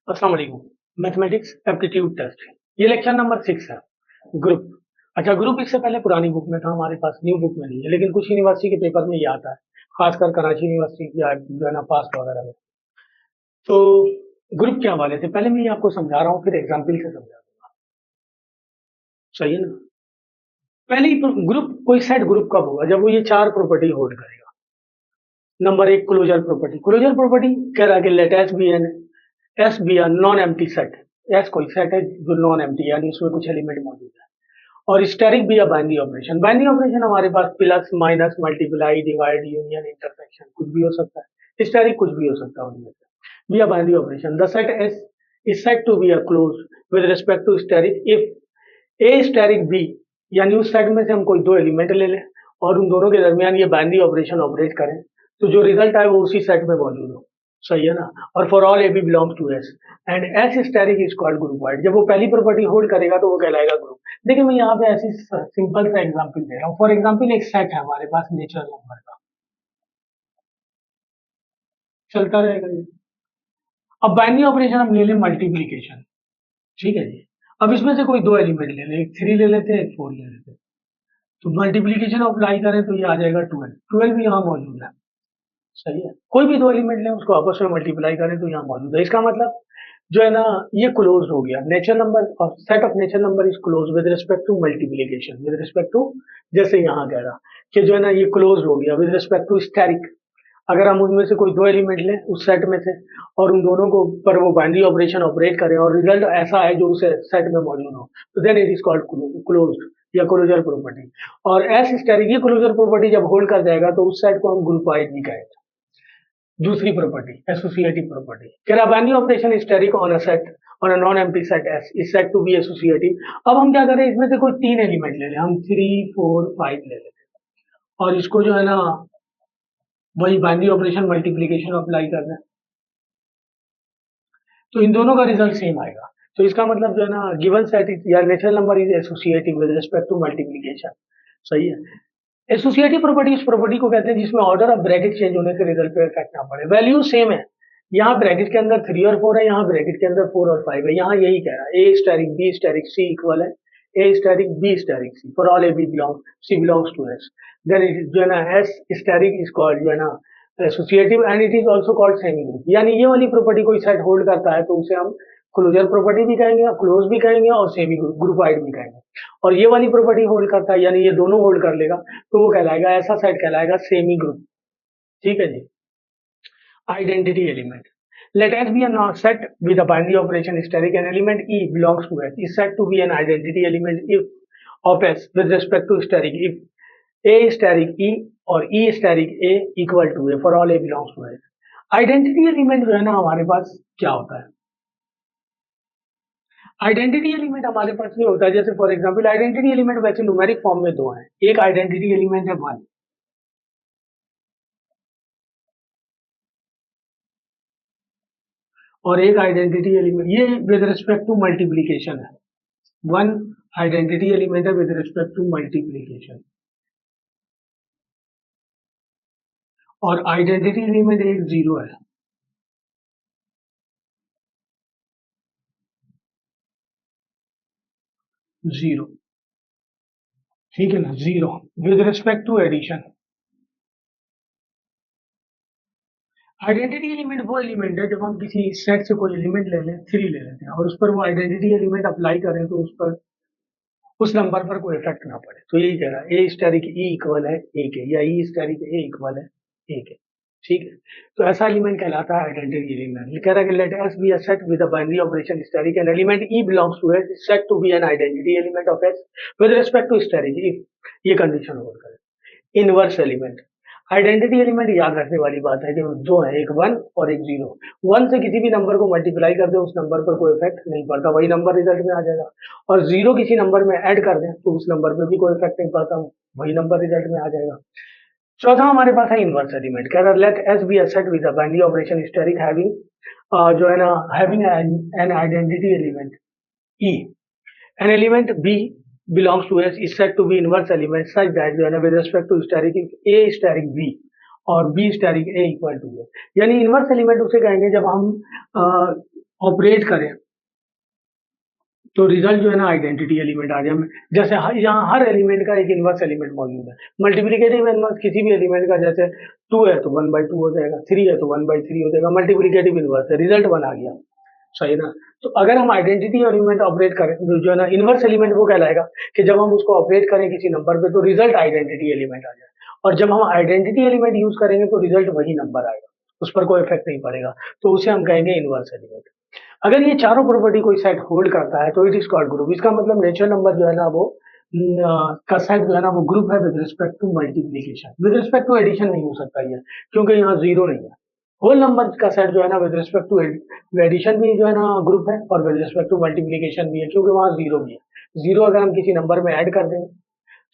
अस्सलाम वालेकुम। Mathematics aptitude test, ये लेक्चर नंबर 6 है। ग्रुप। अच्छा, ग्रुप इससे पहले पुरानी बुक में था, हमारे पास न्यू बुक में नहीं है, लेकिन कुछ यूनिवर्सिटी के पेपर में ये आता है, खासकर कराची यूनिवर्सिटी या जो है ना पास्ट वगैरह में। तो ग्रुप क्या वाले थे, पहले मैं ये आपको समझा रहा हूँ, फिर एग्जाम्पल से समझा दूंगा। सही है ना। पहले ही ग्रुप, कोई सेट ग्रुप कब होगा, जब वो ये चार प्रॉपर्टी होल्ड करेगा। नंबर एक, क्लोजर प्रॉपर्टी। क्लोजर प्रॉपर्टी कह रहा है कि let S be an non empty set. S कोई सेट है जो नॉन एम्प्टी, यानी उसमें कुछ एलिमेंट मौजूद है। और स्टेरिक भी है बाइनरी ऑपरेशन। बाइनरी ऑपरेशन हमारे पास plus minus multiply divide union intersection कुछ भी हो सकता है, स्टेरिक कुछ भी हो सकता है उनमें से। भी binary operation. The set S is set to be a close with respect to asterisk if A asterisk B, यानी उस सेट में से हम कोई दो एलिमेंट ले लें और उन दोनों के दरमियान ये बाइनरी ऑपरेशन ऑपरेट करें, तो जो रिजल्ट आए वो उसी सेट में मौजूद हो। सही है ना। और for all A b belongs to S and S asterisk is called groupoid. जब वो पहली प्रॉपर्टी होल्ड करेगा तो वो कहलाएगा ग्रुप। देखिए, मैं यहाँ पे ऐसी सिंपल सा एग्जांपल दे रहा हूँ। फॉर एग्जांपल, एक सेट है हमारे पास नेचुरल नंबर का, चलता रहेगा ये। अब बाइनरी ऑपरेशन हम ले लें मल्टीप्लीकेशन। ठीक है जी। अब इसमें से कोई दो एलिमेंट ले लें, एक 3 ले लेते हैं, एक 4 ले लेते हैं। तो मल्टीप्लीकेशन अप्लाई करें तो ये आ जाएगा 12। 12 भी यहाँ मौजूद है। सही है। कोई भी दो एलिमेंट लें, उसको आपस में मल्टीप्लाई करें तो यहाँ मौजूद है। इसका मतलब जो है ना, ये क्लोज हो गया। नेचुरल नंबर और set of natural number is close with respect to multiplication, with respect to, जैसे यहाँ कह रहा कि जो है ना ये क्लोज हो गया विद रिस्पेक्ट टू स्टेरिक। अगर हम उनमें से कोई दो एलिमेंट लें उस सेट में से और उन दोनों को पर वो बाइनरी ऑपरेशन ऑपरेट करें और रिजल्ट ऐसा है जो उस सेट में मौजूद हो, तो then it is called closed या क्लोजर प्रॉपर्टी। और एस स्टेरिक, ये क्लोजर प्रॉपर्टी जब होल्ड कर जाएगा तो उस सेट को हम ग्रुप वाइड भी कहेंगे। दूसरी प्रॉपर्टी, एसोसिएटिव प्रॉपर्टी, कह रहा binary operation asterisk on a set on a non empty set S is set to be associative. अब हम क्या करें, इसमें से कोई तीन एलिमेंट ले लें, हम 3 4 5 ले लेते हैं और इसको जो है ना वही बाइनरी ऑपरेशन मल्टीप्लीकेशन अप्लाई कर दें, तो इन दोनों का रिजल्ट सेम आएगा। तो इसका मतलब जो है ना, गिवन सेट इज या natural number is associative with respect to multiplication. सही है। एसोसिएटिव प्रॉपर्टी उस प्रॉपर्टी को कहते हैं जिसमें ऑर्डर ऑफ ब्रैकेट चेंज होने से रिजल्ट पे इफेक्ट ना पड़े। वैल्यू सेम है, यहाँ ब्रैकेट के अंदर 3 और 4 है, यहाँ ब्रैकेट के अंदर 4 और 5 है। यहाँ यही कह रहा है ए asterisk B asterisk C equal है ए asterisk B asterisk C for all A B belong C belongs to S. Then it जो है ना एस स्टेरिक इज कॉल्ड जो है ना associative and it is also called semi group. यानी ये वाली प्रॉपर्टी कोई सेट होल्ड करता है तो उसे हम क्लोजर प्रॉपर्टी भी कहेंगे, क्लोज भी कहेंगे और सेमी ग्रुप वाइड भी कहेंगे। और ये वाली प्रॉपर्टी होल्ड करता है, यानी ये दोनों होल्ड कर लेगा तो वो कहलाएगा, ऐसा सेट कहलाएगा सेमी ग्रुप। ठीक है जी। Identity element. Let S be a set with a binary operation steric and element E belongs to S is said to be an identity element if of S with respect to steric if A steric E or E steric A equal to A for all A belongs to S। Identity element जो है ना हमारे पास क्या होता है, identity element हमारे पास नहीं होता है। जैसे फॉर एग्जांपल, आइडेंटिटी एलिमेंट वैसे न्यूमेरिक फॉर्म में दो हैं। एक आइडेंटिटी एलिमेंट है 1 और एक आइडेंटिटी एलिमेंट, ये विद रिस्पेक्ट टू मल्टीप्लीकेशन है। 1 आइडेंटिटी एलिमेंट है विद रिस्पेक्ट टू मल्टीप्लीकेशन और आइडेंटिटी एलिमेंट एक 0 है। 0, ठीक है ना, 0 with respect to addition. Identity element वो एलिमेंट है जब हम किसी सेट से कोई एलिमेंट ले लें, 3 ले लेते हैं और उस पर वो आइडेंटिटी एलिमेंट अप्लाई करें तो उस पर उस नंबर पर कोई इफेक्ट ना पड़े। तो यही कह रहा है ए स्टेरिक ई इक्वल है 1 है या ई स्टेरिक ए इक्वल है 1 है। ठीक है। तो ऐसा एलिमेंट कहलाता है आइडेंटिटी एलिमेंट। ये कह रहा है कि let S be a set with a binary operation asterisk and element e belongs to S said to be an identity element of S with respect to asterisk if ये condition hold करे। Inverse element. Identity element याद रखने वाली बात है कि दो है, एक 1 और एक 0। 1 से किसी भी नंबर को मल्टीप्लाई कर दे उस नंबर पर कोई इफेक्ट नहीं पड़ता, वही नंबर रिजल्ट में आ जाएगा। और 0 किसी नंबर में ऐड कर दें तो उस नंबर पर भी कोई इफेक्ट नहीं पड़ता, वही नंबर रिजल्ट में आ जाएगा। चौथा हमारे पास है इनवर्स एलिमेंट। कह रहा है let S be a set with a binary operation asterisk having जो है ना having an identity element e an element b belongs to S is said to be inverse element such that जो है ना with respect to steric A steric B और B steric A equal to A। यानी inverse element उसे कहेंगे जब हम operate करें तो रिजल्ट जो है ना आइडेंटिटी एलिमेंट आ जाए। जैसे यहाँ हर एलिमेंट का एक इनवर्स एलिमेंट मौजूद है। मल्टीप्लिकेटिव इनवर्स किसी भी एलिमेंट का, जैसे 2 है तो 1/2 हो जाएगा, 3 है तो 1/3 हो जाएगा। मल्टीप्लिकेटिव इनवर्स है, रिजल्ट 1 आ गया, सही ना। तो अगर हम आइडेंटिटी एलिमेंट ऑपरेट करें जो है ना इनवर्स एलिमेंट, वो कहलाएगा कि जब हम उसको ऑपरेट करें किसी नंबर पे तो रिजल्ट आइडेंटिटी एलिमेंट आ जाए, और जब हम आइडेंटिटी एलिमेंट यूज करेंगे तो रिजल्ट वही नंबर आएगा, उस पर कोई इफेक्ट नहीं पड़ेगा, तो उसे हम कहेंगे इनवर्स एलिमेंट। अगर ये चारों प्रॉपर्टी कोई सेट होल्ड करता है तो इट इज कॉल्ड ग्रुप। इसका मतलब नेचुरल नंबर जो है ना वो का सेट जो है ना वो ग्रुप है with respect to multiplication. With respect to addition नहीं हो सकता ये, क्योंकि यहाँ जीरो नहीं है। होल नंबर का सेट जो है ना विद रिस्पेक्ट टू एडिशन भी जो है ना ग्रुप है, और विद रिस्पेक्ट टू मल्टीप्लीकेशन भी है, क्योंकि वहाँ जीरो भी है। जीरो अगर हम किसी नंबर में ऐड कर देंगे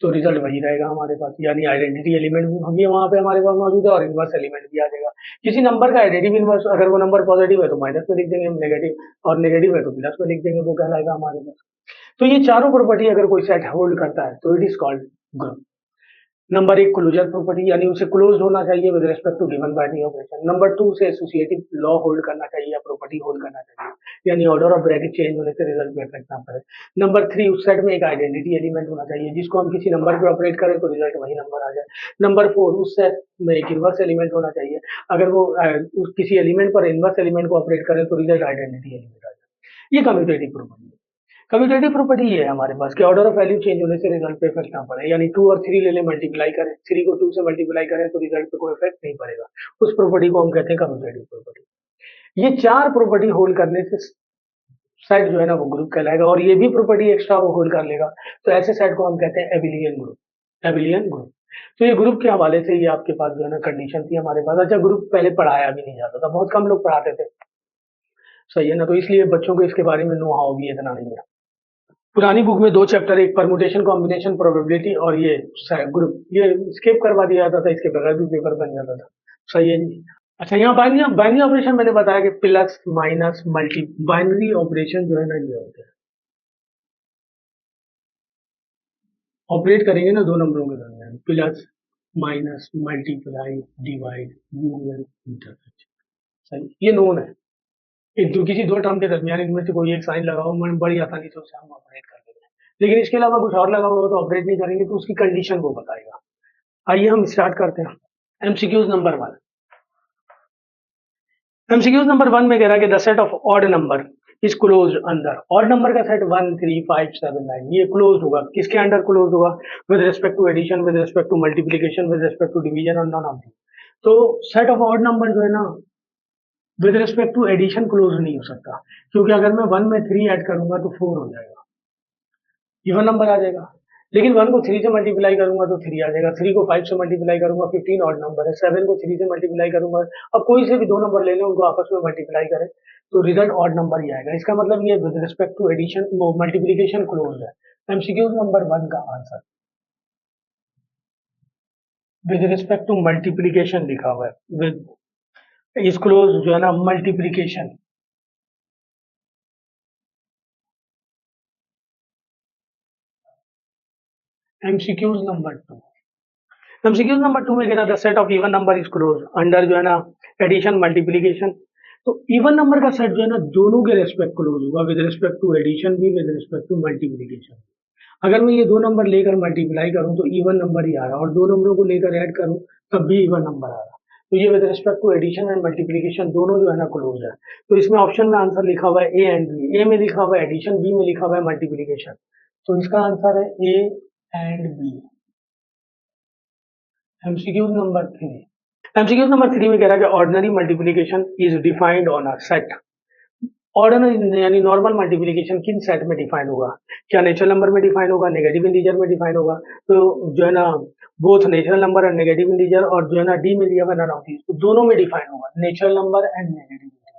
तो रिजल्ट वही रहेगा हमारे पास, यानी आइडेंटिटी एलिमेंट भी हम ये वहाँ पे हमारे पास मौजूद है, और इनवर्स एलिमेंट भी आ जाएगा। किसी नंबर का एडिटिव इनवर्स, अगर वो नंबर पॉजिटिव है तो माइनस में लिख देंगे हम नेगेटिव, और नेगेटिव है तो प्लस में लिख देंगे, वो कहलाएगा हमारे पास। तो ये चारों प्रॉपर्टी अगर कोई सेट होल्ड करता है तो it is called group. Number एक क्लोजर प्रॉपर्टी, यानी उसे क्लोज होना चाहिए with respect to given binary operation. Number two से एसोसिएटिव लॉ होल्ड करना चाहिए या प्रॉपर्टी होल्ड करना चाहिए, यानी ऑर्डर ऑफ ब्रैकेट चेंज होने से रिजल्ट में इफेक्ट ना पड़े। नंबर थ्री, उस सेट में एक आइडेंटिटी एलिमेंट होना चाहिए जिसको हम किसी नंबर पे ऑपरेट करें तो रिजल्ट वही नंबर आ जाए। नंबर फोर, उस सेट में एक इनवर्स एलिमेंट होना चाहिए, अगर वो किसी एलिमेंट पर इनवर्स एलिमेंट को ऑपरेट करें तो रिजल्ट आइडेंटिटी एलिमेंट आ जाए। ये कम्यूटेटिव प्रॉपर्टी है। कम्यूटेटिव प्रॉपर्टी ये है हमारे पास कि ऑर्डर ऑफ वैल्यू चेंज होने से रिजल्ट पे इफेक्ट ना पड़े, यानी 2 और 3 ले लें, मल्टीप्लाई करें, 3 को 2 से मल्टीप्लाई करें तो रिजल्ट पे कोई इफेक्ट नहीं पड़ेगा। उस प्रॉपर्टी को हम कहते हैं कम्यूटेटिव प्रॉपर्टी। ये चार प्रॉपर्टी होल्ड करने से सेट जो है ना वो ग्रुप कहलाएगा, और ये भी प्रॉपर्टी एक्स्ट्रा वो होल्ड कर लेगा तो ऐसे सेट को हम कहते हैं एबिलियन ग्रुप। Abelian group. तो ये ग्रुप के हवाले से ये आपके पास जो है ना कंडीशन थी हमारे पास। अच्छा, ग्रुप पहले पढ़ाया भी नहीं जाता था, बहुत कम लोग पढ़ाते थे, सही है ना, तो इसलिए बच्चों को इसके बारे में नो हाउ भी इतना नहीं है। पुरानी बुक में 2 चैप्टर, एक परमुटेशन कॉम्बिनेशन प्रोबेबिलिटी और ये ग्रुप, ये स्किप करवा दिया जाता था, इसके बगैर भी पेपर बन जाता था, सही है जी। अच्छा, यहाँ बाइनरी बाइनरी ऑपरेशन मैंने बताया कि plus minus multi, binary operation जो है ना ये होते हैं, ऑपरेट करेंगे ना दो नंबरों के दरमियान, plus minus multiply divide union intersection, सही, ये नोन है। इन दो किसी दो टर्म के दरमियान इनमें से कोई एक साइन लगाओ, मैं बड़ी आसानी से उसे हम ऑपरेट कर देते हैं। लेकिन इसके अलावा कुछ और लगा हुआ तो ऑपरेट नहीं करेंगे, तो उसकी कंडीशन वो बताएगा। आइए हम स्टार्ट करते हैं। MCQs number 1। एमसीक्यूज नंबर 1 में कह रहा है कि the set of odd number is close under. Odd number का सेट 1 3 5 7 9 ये क्लोज होगा, किसके अंडर क्लोज होगा? With respect to addition, with respect to multiplication, with respect to division और नॉन ऑफ दी। तो सेट ऑफ ऑड नंबर जो है ना with respect to addition close नहीं हो सकता, क्योंकि अगर मैं 1 में 3 ऐड करूंगा तो 4 हो जाएगा, इवन नंबर आ जाएगा। लेकिन 1 को 3 से मल्टीप्लाई करूंगा तो 3 आ जाएगा, 3 को 5 से मल्टीप्लाई करूंगा 15 ऑड नंबर है, 7 को 3 से मल्टीप्लाई करूंगा, अब कोई से भी दो नंबर ले लें उनको आपस में मल्टीप्लाई करें तो रिजल्ट ऑड नंबर ही आएगा। इसका मतलब ये with respect to addition multiplication close है। एमसीक्यू नंबर 1 का answer with respect to multiplication लिखा हुआ है, विद इस क्लोज जो है ना multiplication. MCQs number 2, MCQs number 2 में कहना था set of even number is close under जो है ना एडिशन मल्टीप्लीकेशन। तो इवन नंबर का सेट जो है ना दोनों के रेस्पेक्ट क्लोज होगा, विद रिस्पेक्ट टू एडिशन भी, विद रिस्पेक्ट टू मल्टीप्लीकेशन। अगर मैं ये दो नंबर लेकर मल्टीप्लाई करूं तो इवन नंबर ही आ रहा है, और दो नंबरों को लेकर ऐड करूं तब भी इवन नंबर आ रहा है। तो ये with respect to addition and multiplication दोनों जो है ना क्लोज है। तो इसमें ऑप्शन में आंसर लिखा हुआ है ए एंड बी। ए में लिखा हुआ है एडिशन, बी में लिखा हुआ है मल्टीप्लीकेशन, तो इसका आंसर है a and b. MCQ number 3, MCQ number 3 में कह रहा है कि ordinary multiplication is defined on a set. Ordinary यानी नॉर्मल मल्टीप्लीकेशन किन सेट में डिफाइन होगा? क्या नेचुरल नंबर में डिफाइन होगा, नेगेटिव इंटीजर में डिफाइन होगा? तो जो है ना बोथ नेचुरल नंबर और नेगेटिव इंटीजर, और जो है ना डी में दिया हुआ नन ऑफ दीज, तो दोनों में डिफाइन होगा, natural number and negative integer.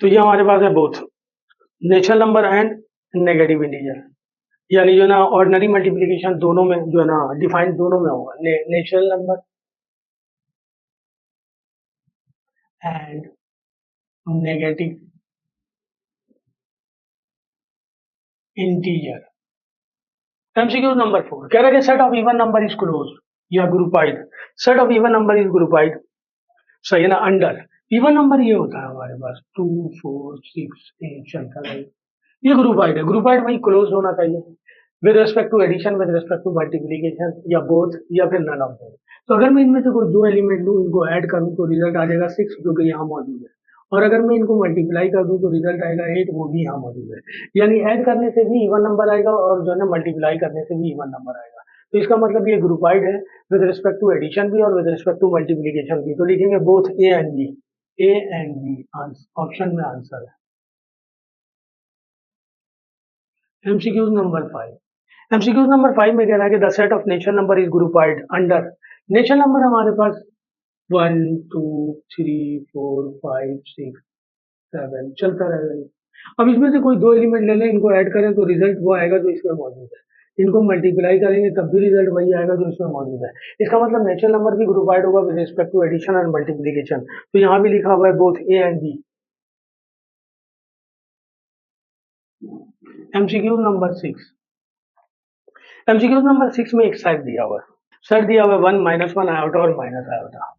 तो ये हमारे पास है both natural number and negative integer, यानी जो है ना ऑर्डिनरी मल्टीप्लीकेशन दोनों में जो है ना डिफाइन दोनों में होगा, natural number and negative integer. MCQ number 4 कह रहा है कि set of even number is closed या groupoid. Set of even number is groupoid सही है ना, अंडर इवन नंबर ये होता है हमारे पास 2 4 6 8 चलता है, ये ग्रुप आइड है, ग्रुप आइड वही क्लोज होना चाहिए with respect to addition, with respect to multiplication, या बोथ या फिर नन ऑफ देम। तो अगर मैं इनमें से कोई दो एलिमेंट लूँ, इनको ऐड करूँ तो रिजल्ट आ जाएगा 6 जो कि यहाँ मौजूद है, और अगर मैं इनको मल्टीप्लाई कर दूँ तो रिजल्ट आएगा 8, वो भी यहाँ मौजूद है। यानी ऐड करने से भी इवन नंबर आएगा और जो है ना मल्टीप्लाई करने से भी इवन नंबर आएगा। तो इसका मतलब ये ग्रुपाइड है विद रिस्पेक्ट टू एडिशन भी और विद रिस्पेक्ट टू मल्टीप्लीकेशन भी। तो लिखेंगे both A and B, A and B option में आंसर है। MCQs number 5। एमसीक्यूज नंबर 5 में कह रहा है कि the set of natural number is groupoid under. Natural number हमारे पास 1 2 3 4 5 6 7 चलता रहेगा। अब इसमें से कोई दो एलिमेंट ले लें, इनको ऐड करें तो रिजल्ट वो आएगा जो इसमें मौजूद है, इनको मल्टीप्लाई करेंगे तब भी रिजल्ट वही आएगा जो इसमें मौजूद है। इसका मतलब नेचुरल नंबर भी ग्रुपाइड होगा with respect to addition and multiplication. तो यहाँ भी लिखा हुआ है both A and b. MCQ number 6। MCQ number 6 में एक सेट दिया हुआ है, सेट दिया हुआ है 1 -1 आयोटा और माइनस आयोटा।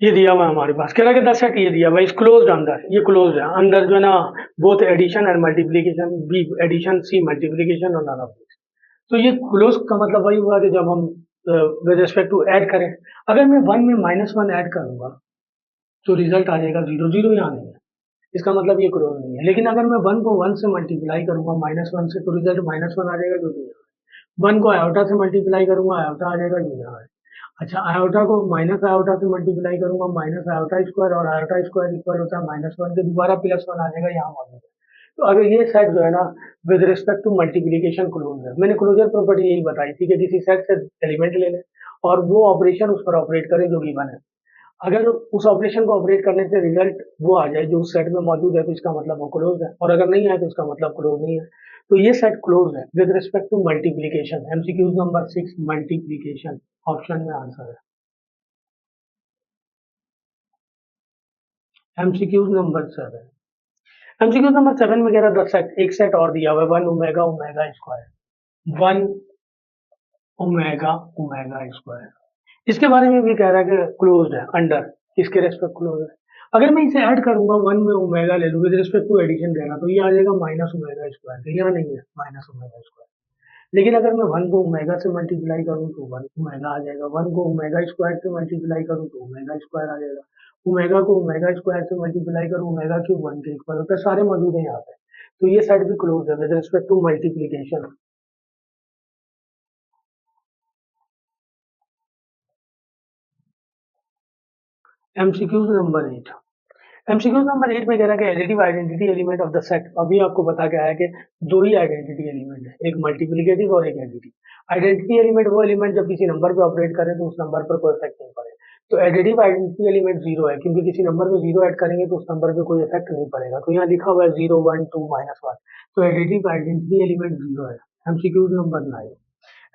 ये दिया हुआ है हमारे पास, कह रहा है कि 10 सेट ये दिया हुआ है, इस क्लोज्ड अंदर, ये क्लोज्ड है अंदर जो है ना both addition and multiplication, b addition c multiplication और नन ऑफ दिस। तो ये क्लोज का मतलब वही हुआ कि जब हम विद रिस्पेक्ट टू ऐड करें, अगर मैं 1 में -1 ऐड करूंगा तो रिजल्ट आ जाएगा 0, 0 यहाँ नहीं है, इसका मतलब ये क्लोज नहीं है। लेकिन अगर मैं 1 को 1 से मल्टीप्लाई करूंगा -1 से तो रिजल्ट -1 आ जाएगा जो कि यहाँ है। 1 को आयोटा से मल्टीप्लाई करूंगा, आयोटा आ जाएगा जो यहाँ है। अच्छा, आयोटा को माइनस आयोटा से मल्टीप्लाई करूंगा, माइनस आयोटा स्क्वायर, और आयोटा स्क्वायर इक्वल होता है -1 के, दोबारा +1 आ जाएगा यहाँ मौजूद है। तो अगर ये सेट जो है ना with respect to multiplication close है। मैंने क्लोजर प्रॉपर्टी यही बताई थी कि किसी सेट से एलिमेंट ले लें और वो ऑपरेशन उस पर ऑपरेट करें जो गिवन है। अगर उस ऑपरेशन को ऑपरेट करने से रिजल्ट वो आ जाए जो उस सेट में मौजूद है तो इसका मतलब वो क्लोज है, और अगर नहीं है तो इसका मतलब क्लोज नहीं है। तो ये सेट क्लोज है with respect to multiplication. MCQ number 6 multiplication option में आंसर है। MCQ number 7। एमसीक्यू नंबर 7 में कह रहा है सेट, एक सेट और दिया हुआ है 1 omega omega square, 1 omega omega square. इसके बारे में भी कह रहा है कि क्लोज्ड है अंडर, किसके रेस्पेक्ट क्लोज है। अगर मैं इसे ऐड करूंगा 1 में ओमेगा ले लूँ विद रिस्पेक्ट टू एडिशन देना तो ये आ जाएगा माइनस ओमेगा स्क्वायर, तो यहाँ नहीं है माइनस ओमेगा स्क्वायर। लेकिन अगर मैं 1 को ओमेगा से मल्टीप्लाई करूँ तो 1 ओमेगा आ जाएगा, 1 को ओमेगा स्क्वायर से मल्टीप्लाई करूँ तो ओमेगा स्क्वायर आ जाएगा, ओमेगा को ओमेगा स्क्वायर से मल्टीप्लाई करूँ ओमेगा क्यूब 1 के इक्वल होता है, सारे मौजूद है यहाँ पे। तो ये साइड भी क्लोज है with respect to multiplication. MCQ number 8। MCQ number 8 में कह रहा है कि additive identity element of the set. अभी आपको बता के आया कि दो ही आइडेंटिटी एलिमेंट है, एक मल्टीप्लिकेटिव और एक एडिटिव। आइडेंटिटी एलिमेंट वो एलिमेंट जब किसी नंबर पे ऑपरेट करें तो उस नंबर पर कोई इफेक्ट नहीं पड़े। तो एडिटिव आइडेंटिटी एलिमेंट 0 है, क्योंकि किसी नंबर में 0 ऐड करेंगे तो उस नंबर पे कोई इफेक्ट नहीं पड़ेगा। तो यहाँ लिखा हुआ है 0 1 2 -1, तो एडिटिव आइडेंटिटी एलिमेंट 0 है। MCQ number 9।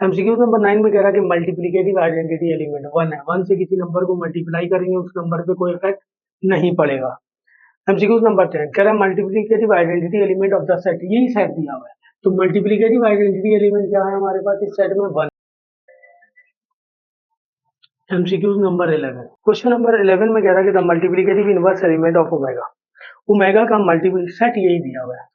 एमसीक्यू नंबर 9 में कह रहा है कि मल्टीप्लिकेटिव आइडेंटिटी एलिमेंट 1 है, 1 से किसी नंबर को मल्टीप्लाई करेंगे उस नंबर पे कोई इफेक्ट नहीं पड़ेगा। एमसीक्यू नंबर 10 कह रहा है multiplicative identity element of the set, यही सेट दिया हुआ है। तो मल्टीप्लिकेटिव आइडेंटिटी एलिमेंट क्या है हमारे पास इस सेट में 1। MCQ number 11। क्वेश्चन नंबर 11 में कह रहा है कि the multiplicative inverse element of omega, omega का मल्टीपल सेट यही दिया हुआ है।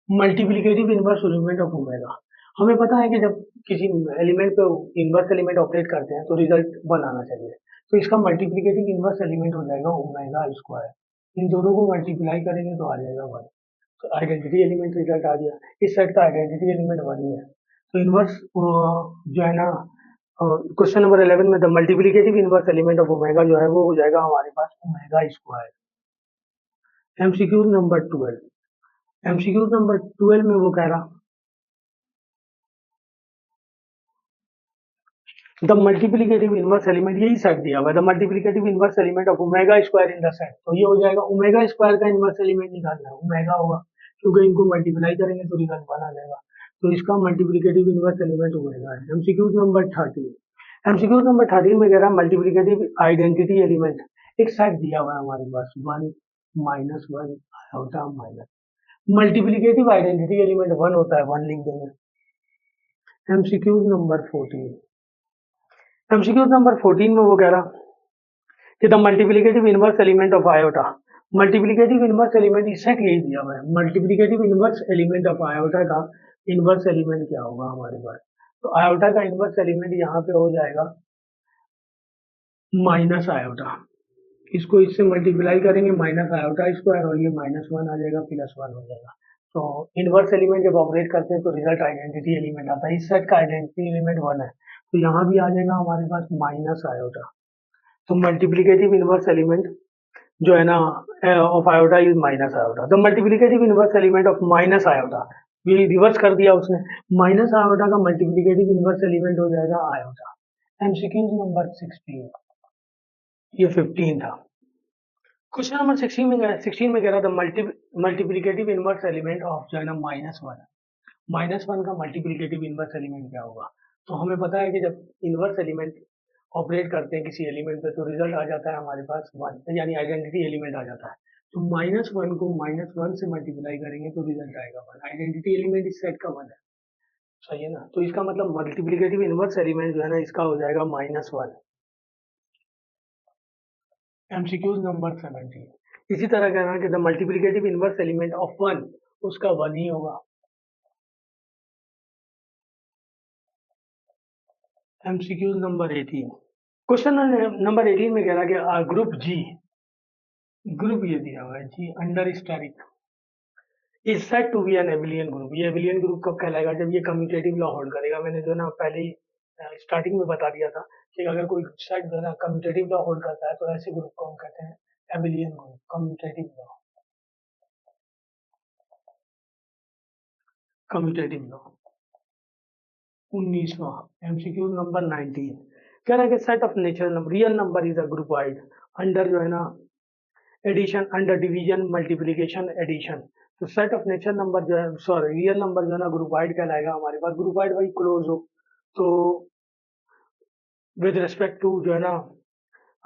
Multiplicative inverse element of omega, हमें पता है कि जब किसी एलिमेंट पे इनवर्स एलिमेंट ऑपरेट करते हैं तो रिजल्ट 1 आना चाहिए। तो इसका मल्टीप्लिकेटिव इनवर्स एलिमेंट हो जाएगा ओमेगा स्क्वायर, इन दोनों को मल्टीप्लाई करेंगे तो आ जाएगा 1। तो आइडेंटिटी एलिमेंट रिजल्ट आ गया, इस सेट का आइडेंटिटी एलिमेंट 1 ही है। तो इनवर्स जो है ना क्वेश्चन नंबर 11 में the multiplicative inverse element of omega जो है वो हो जाएगा हमारे पास omega square. MCQ number 12। MCQ number 12 में वो कह रहा द मल्टीप्लिकेटिव इनवर्स एलिमेंट, यही सेट दिया हुआ है, the multiplicative inverse element of omega square in the set. तो ये हो जाएगा ओमेगा स्क्वायर का इनवर्स एलिमेंट निकालना है, ओमेगा होगा, क्योंकि इनको मल्टीप्लाई करेंगे तो रिजल्ट 1 आ जाएगा। तो इसका मल्टीप्लिकेटिव इनवर्स एलिमेंट ओमेगा है। MCQ number 13। एमसीक्यू नंबर 13 में कह रहा है मल्टीप्लिकेटिव आइडेंटिटी एलिमेंट, एक सेट दिया हुआ है हमारे पास 1 -1 iota minus multiplicative identity element 1 होता है, 1 लिख देंगे। एमसीक्यूज नंबर 14, एमसीक्यूज नंबर 14 में वो कह रहा कि the multiplicative inverse element of iota, multiplicative inverse element इस सेट यही दिया हुआ है। Multiplicative inverse element of iota का इनवर्स एलिमेंट क्या होगा हमारे पास, तो आयोटा का इनवर्स एलिमेंट यहाँ पे हो जाएगा माइनस आयोटा, इसको इससे मल्टीप्लाई करेंगे माइनस आयोटा स्क्वायर और ये -1 आ जाएगा, +1 हो जाएगा। तो इनवर्स एलिमेंट जब ऑपरेट करते हैं तो रिजल्ट आइडेंटिटी एलिमेंट आता है। इस सेट का आइडेंटिटी एलिमेंट 1 है, तो यहाँ भी आ जाएगा हमारे पास माइनस आयोटा। तो मल्टीप्लिकेटिव इनवर्स एलिमेंट जो है ना of iota is minus iota. The multiplicative inverse element of minus iota, ये रिवर्स कर दिया उसने, माइनस आयोटा का मल्टीप्लिकेटिव इनवर्स एलिमेंट हो जाएगा आयोटा। एमसीक्यू नंबर 16, ये 15 था। क्वेश्चन नंबर 16 में कह रहा था मल्टीप्लिकेटिव इनवर्स एलिमेंट ऑफ जो है ना -1, -1 का मल्टीप्लिकेटिव इनवर्स एलिमेंट क्या होगा। तो हमें पता है कि जब इनवर्स एलिमेंट ऑपरेट करते हैं किसी एलिमेंट पे तो रिजल्ट आ जाता है हमारे पास 1, यानी आइडेंटिटी एलिमेंट आ जाता है। तो -1 को -1 से मल्टीप्लाई करेंगे तो रिजल्ट आएगा 1, आइडेंटिटी एलिमेंट इस सेट का 1 है, सही है ना। तो इसका मतलब मल्टीप्लिकेटिव इनवर्स एलिमेंट जो है ना इसका हो जाएगा -1। एमसीक्यूज नंबर 17, इसी तरह कहना कि the multiplicative inverse element of 1 उसका 1 ही होगा। एमसीक्यूज नंबर 18, क्वेश्चन नंबर 18 में कह रहा है कि ग्रुप जी, ग्रुप ये दिया हुआ है G under static is set to be an abelian group. ये एबिलियन ग्रुप कब कहलाएगा, जब ये कम्यूटेटिव लॉ होल्ड करेगा। मैंने जो है ना पहले ही स्टार्टिंग में बता दिया था कि अगर कोई सेट जो है ना कम्यूटेटिव लॉ होल्ड करता है तो ऐसे ग्रुप को हम कहते हैं abelian group, commutative law, commutative law. 19वां एमसीक्यू नंबर 19 कह रहा है कि set of natural number real number is a group wide under जो है ना addition, under division, multiplication, addition. तो सेट ऑफ नेचुरल नंबर जो है सॉरी रियल नंबर जो है ना ग्रुप वाइड कहलाएगा हमारे पास। ग्रुप वाइड भाई क्लोज हो तो विद रिस्पेक्ट टू जो है ना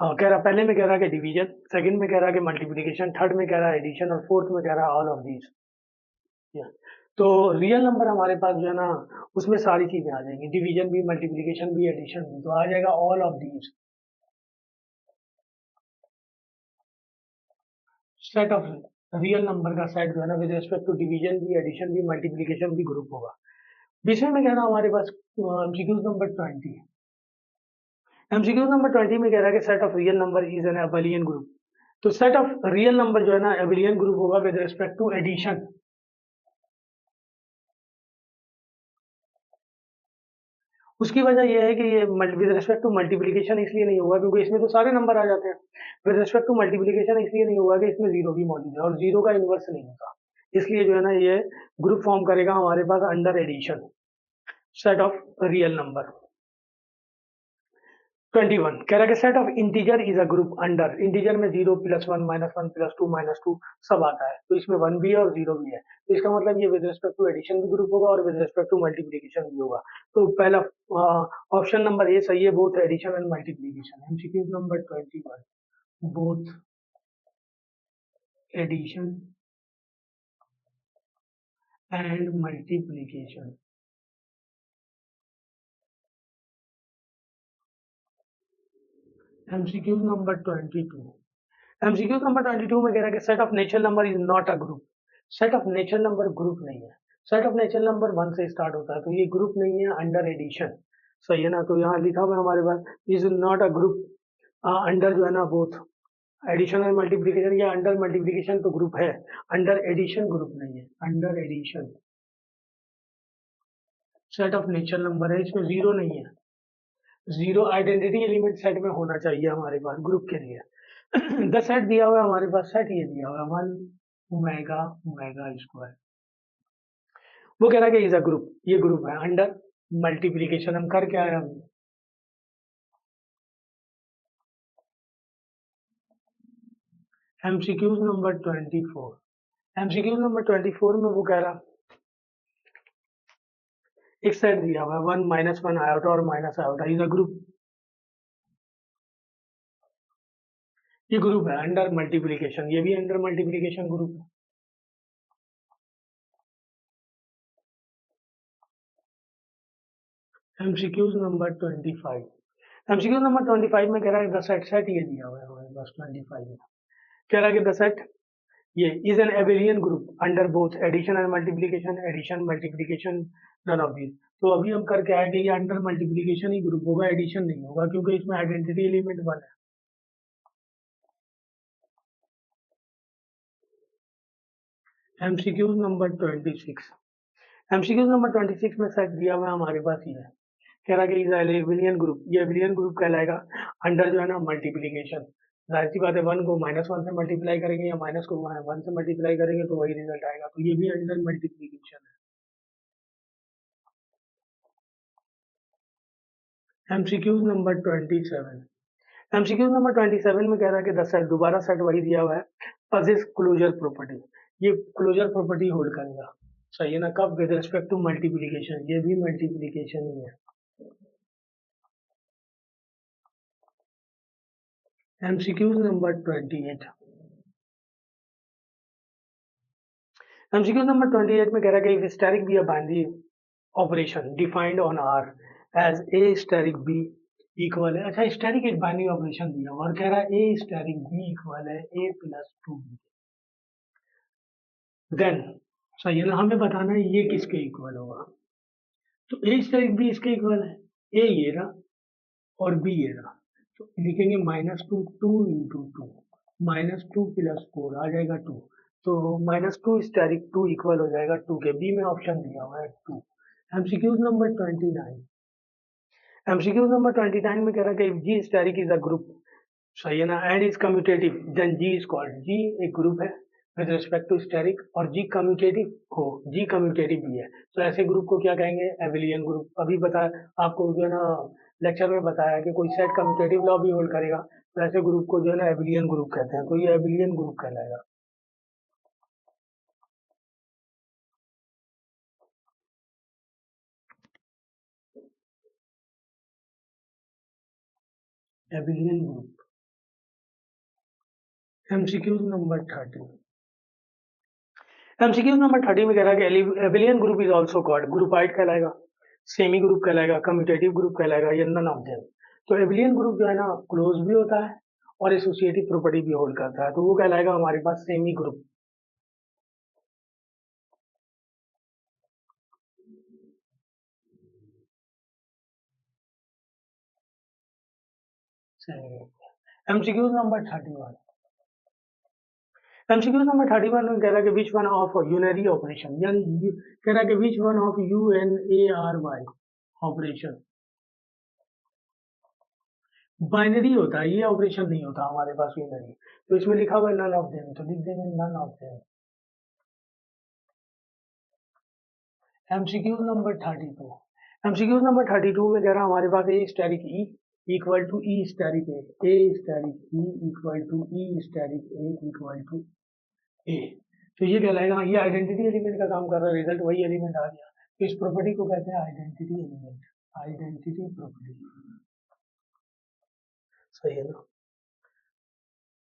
कह रहा पहले में कह रहा है कि डिवीजन, सेकंड में कह रहा है कि मल्टीप्लिकेशन, थर्ड में कह रहा है एडिशन और फोर्थ में कह रहा है ऑल ऑफ दीज। तो रियल नंबर हमारे पास जो है ना उसमें सारी चीजें आ जाएंगी, डिवीजन भी, मल्टीप्लिकेशन भी, एडिशन भी, तो आ जाएगा all of these. Set of real number का सेट जो है ना विद रिस्पेक्ट टू डिवीजन भी, एडिशन भी, मल्टीप्लिकेशन भी ग्रुप होगा। बीच में कह रहा हमारे पास एमसीक्यू नंबर 20, एमसीक्यू नंबर 20 में कह रहा है कि set of real number is an Abelian group. तो सेट ऑफ रियल नंबर जो है ना एबेलियन ग्रुप होगा विद रिस्पेक्ट टू एडिशन। उसकी वजह यह है कि ये विद रिस्पेक्ट टू मल्टीप्लिकेशन इसलिए नहीं होगा क्योंकि इसमें तो सारे नंबर आ जाते हैं। विद रिस्पेक्ट टू मल्टीप्लिकेशन इसलिए नहीं होगा कि इसमें जीरो भी मौजूद है और जीरो का इनवर्स नहीं होता, इसलिए जो है ना ये ग्रुप फॉर्म करेगा हमारे पास under addition set of real number. 21 कह रहा है कि set of integer is a group under, integer में 0 +1 -1 +2 -2 सब आता है, तो इसमें 1 भी है और 0 भी है, तो इसका मतलब ये विद रिस्पेक्ट टू एडिशन भी ग्रुप होगा और विद रिस्पेक्ट टू मल्टीप्लिकेशन भी होगा। तो पहला ऑप्शन नंबर ए सही है, both addition and multiplication. MCQ number 21, both addition and multiplication. MCQ number 22, MCQ number 22 में कह रहा है कि set of natural number is not a group. Set of natural number group नहीं है, सेट ऑफ नेचुरल नंबर 1 से start होता है तो ये ग्रुप नहीं है अंडर एडिशन, सही है ना। तो यहाँ लिखा हुआ है हमारे पास is not a group under जो है ना बोथ एडिशन और मल्टीप्लिकेशन, या अंडर मल्टीप्लिकेशन तो ग्रुप है, अंडर एडिशन ग्रुप नहीं है। Under addition set of natural number है, इसमें जीरो नहीं है, जीरो आइडेंटिटी एलिमेंट सेट में होना चाहिए हमारे पास ग्रुप के लिए। 10 सेट दिया हुआ है हमारे पास, सेट ये दिया हुआ है 1 ओमेगा ओमेगा स्क्वायर। वो कह रहा है कि इज अ ग्रुप, ये ग्रुप है अंडर मल्टीप्लिकेशन। हम कर क्या है, हम एमसीक्यूज नंबर 24, एमसीक्यूज नंबर 24 में वो कह रहा एक सेट दिया हुआ है 1 -1 आयोटा और minus iota is a group. ये ग्रुप है अंडर मल्टीप्लीकेशन, ये भी अंडर मल्टीप्लीकेशन ग्रुप है। MCQs number 25। एमसीक्यू नंबर 25 में कह रहा है द सेट, सेट ये दिया हुआ है हमारे पास 25 में, कह रहा है कि द सेट ये is an abelian group under both addition and multiplication, addition multiplication none of these. तो अभी हम करके आए कि ये अंडर मल्टीप्लीकेशन ही ग्रुप होगा, एडिशन नहीं होगा, क्योंकि इसमें आइडेंटिटी एलिमेंट 1 है। MCQs number 26। एमसीक्यूज नंबर 26 में सेट दिया हुआ है हमारे पास ये है, कह रहा है कि इज एबिलियन ग्रुप, ये एबिलियन ग्रुप कहलाएगा अंडर जो है ना मल्टीप्लीकेशन। जाहिर सी बात है, 1 को -1 से मल्टीप्लाई करेंगे या माइनस को 1 से मल्टीप्लाई करेंगे तो वही रिजल्ट आएगा, तो ये भी अंडर मल्टीप्लीकेशन है। MCQs number 27। एमसीक्यूज नंबर 27 में कह रहा है कि 10 सेट, दोबारा सेट वही दिया हुआ है, पजेस क्लोजर प्रॉपर्टी, ये क्लोजर प्रॉपर्टी होल्ड करेगा। सही है ना, कब? विद रिस्पेक्ट टू मल्टीप्लीकेशन, ये भी मल्टीप्लीकेशन ही है। MCQs number 28। एमसीक्यूज नंबर 28 में कह रहा है कि asterisk b a binary operation defined on R as a static b equal है। अच्छा, स्टैटिक एक बाइनरी ऑपरेशन दिया हुआ और कह रहा है ए स्टैटिक बी इक्वल है ए प्लस 2बी। देन सही है ना, हमें बताना है ये किसके इक्वल होगा। तो ए स्टैटिक बी इसके इक्वल है, ए ये रहा और बी ये रहा, तो लिखेंगे -2 2 इंटू 2, -2 प्लस 4 आ जाएगा 2, तो -2 स्टैटिक 2 इक्वल हो जाएगा 2 के। बी में ऑप्शन दिया हुआ है 2। MCQs number 29। एमसीक्यूज नंबर 29 में कह रहा है कि G static is a group, सही है ना, and is commutative then G is called, G एक ग्रुप है विद रिस्पेक्ट टू स्टैटिक और जी कम्यूटेटिव हो, जी कम्यूटेटिव भी है, तो ऐसे ग्रुप को क्या कहेंगे? Abelian group. अभी बताया आपको जो है ना, लेक्चर में बताया कि कोई सेट कम्यूटेटिव लॉ भी होल्ड करेगा, तो ऐसे ग्रुप को जो है ना एबिलियन ग्रुप कहते हैं, तो ये एबिलियन ग्रुप कहलाएगा। Abelian group. MCQs number 30। MCQs number 30 में कह रहा है कि abelian group is also called, groupoid कहलाएगा, सेमी ग्रुप कहलाएगा, कम्यूटेटिव ग्रुप कहलाएगा, या नन ऑफ देम। तो एबिलियन ग्रुप जो है ना क्लोज भी होता है और एसोसिएटिव प्रॉपर्टी भी होल्ड करता है, तो वो कहलाएगा हमारे पास semi group. MCQs number 31। MCQs number 31 में कह रहा है कि which one of unary operation, यानी कह रहा है कि which one of UNARY operation binary होता है, ये ऑपरेशन नहीं होता हमारे पास यूनरी, तो इसमें लिखा हुआ है नन ऑफ देम, तो लिख देंगे none of them. MCQs number 32। MCQs number 32 में कह रहा है हमारे पास a static e equal to e static a static e equal to e static a equal to a, तो ये कहलाएगा, ये आइडेंटिटी एलिमेंट का काम कर रहा है, रिजल्ट वही एलिमेंट आ गया, तो इस प्रॉपर्टी को कहते हैं आइडेंटिटी एलिमेंट, आइडेंटिटी प्रॉपर्टी। सही है ना,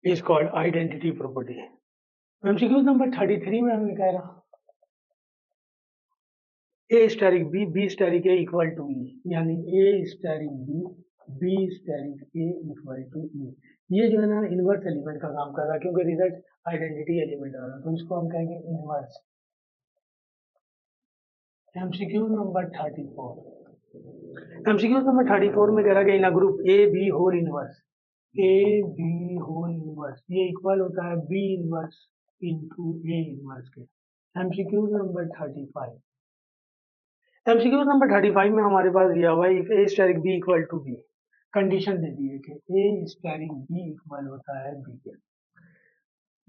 is called identity property. MCQs number 33 में हमें कह रहा a static b b static a equal to e, यानी a static b b static a equal to e, ये जो है ना इनवर्स एलिमेंट का काम कर रहा है, क्योंकि रिजल्ट आइडेंटिटी एलिमेंट आ रहा है, तो इसको हम कहेंगे inverse. MCQ number 34। MCQ number 34 में कह रहा है कि in a group a b whole inverse, a b whole inverse ये इक्वल होता है b inverse into a inverse के। MCQ number 35। एमसीक्यू नंबर 35 में हमारे पास दिया हुआ है if a static b equal to b, condition दे दी है कि ए स्टैटिक बी इक्वल होता है बी के,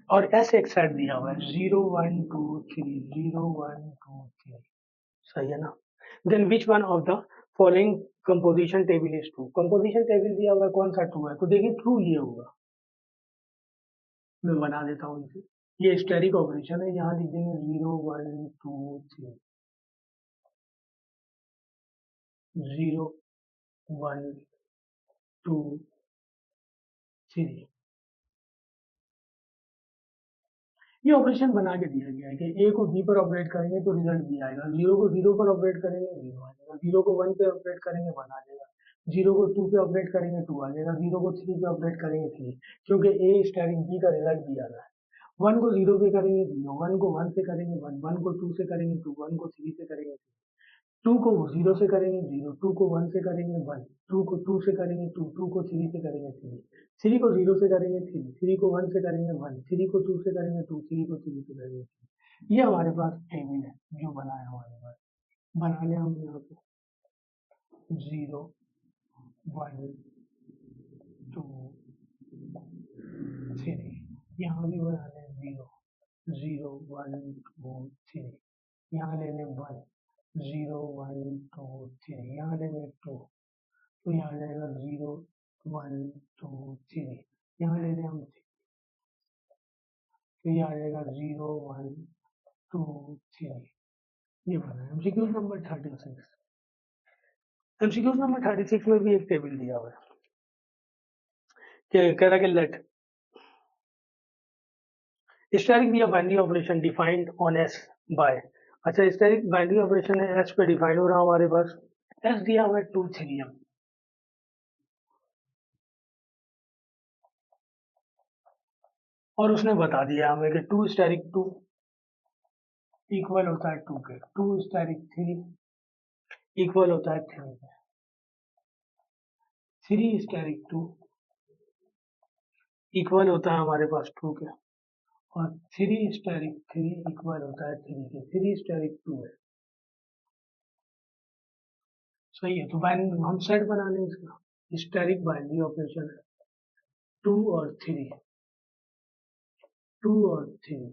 और एस एक सेट दिया हुआ है 0 1 2 3 0 1 2 3, सही है ना। Then which one of the following composition table is true, composition table दिया हुआ है कौन सा ट्रू है, तो देखिए ट्रू ये होगा, मैं बना देता हूँ इसे, ये स्टैटिक ऑपरेशन है, यहाँ लिख देंगे 0 1 2 3 0 1 2 3, ये ऑपरेशन बना के दिया गया है कि ए को बी पर ऑपरेट करेंगे तो रिजल्ट बी आएगा, जीरो को जीरो पर ऑपरेट करेंगे जीरो आ जाएगा, जीरो को वन पे ऑपरेट करेंगे वन आ जाएगा, जीरो को टू पे ऑपरेट करेंगे टू आ जाएगा, जीरो को थ्री पे ऑपरेट करेंगे थ्री, क्योंकि ए स्टेरिक बी का रिजल्ट बी आ रहा है। वन को जीरो पे करेंगे जीरो, वन को वन से करेंगे वन, वन को टू से करेंगे टू, वन को थ्री से करेंगे थ्री, टू को जीरो से करेंगे जीरो, टू को वन से करेंगे वन, टू को टू से करेंगे टू, टू को थ्री से करेंगे थ्री, थ्री को जीरो से करेंगे थ्री, थ्री को वन से करेंगे वन, थ्री को टू से करेंगे टू, थ्री को थ्री से करेंगे थ्री। ये हमारे पास टेबल है जो बनाया हमारे पास। बना लिया हम यहाँ पे जीरो वन टू थ्री, यहाँ भी बना लें zero, zero one two three, यहाँ ले लें one, zero one two three, यहाँ ले लें टू, तो यहाँ आ जाएगा जीरो वन टू थ्री, यहाँ ले लें हम थ्री, तो यहाँ आ जाएगा जीरो वन टू थ्री। ये बना है एमसीक्यू नंबर 36। एमसीक्यू नंबर 36 में भी एक टेबल दिया हुआ है कि कह रहा कि let asterisk be binary operation defined on S by, अच्छा स्टेरिक बाइनरी ऑपरेशन है एस पे डिफाइन हो रहा है हमारे पास, एस दिया हुआ है 2 3m और उसने बता दिया हमें कि 2 स्टेरिक 2 इक्वल होता है 2 के, 2 स्टेरिक 3 इक्वल होता है 3 के, 3 स्टेरिक 2 इक्वल होता है हमारे पास 2 के, और 3 स्टेरिक 3 इक्वल होता है 3 के, 3 स्टेरिक 2 है। सही है, तो हम सेट बना लें इसका, स्टेरिक बाइनरी ऑपरेशन है 2 और 3, 2 और 3,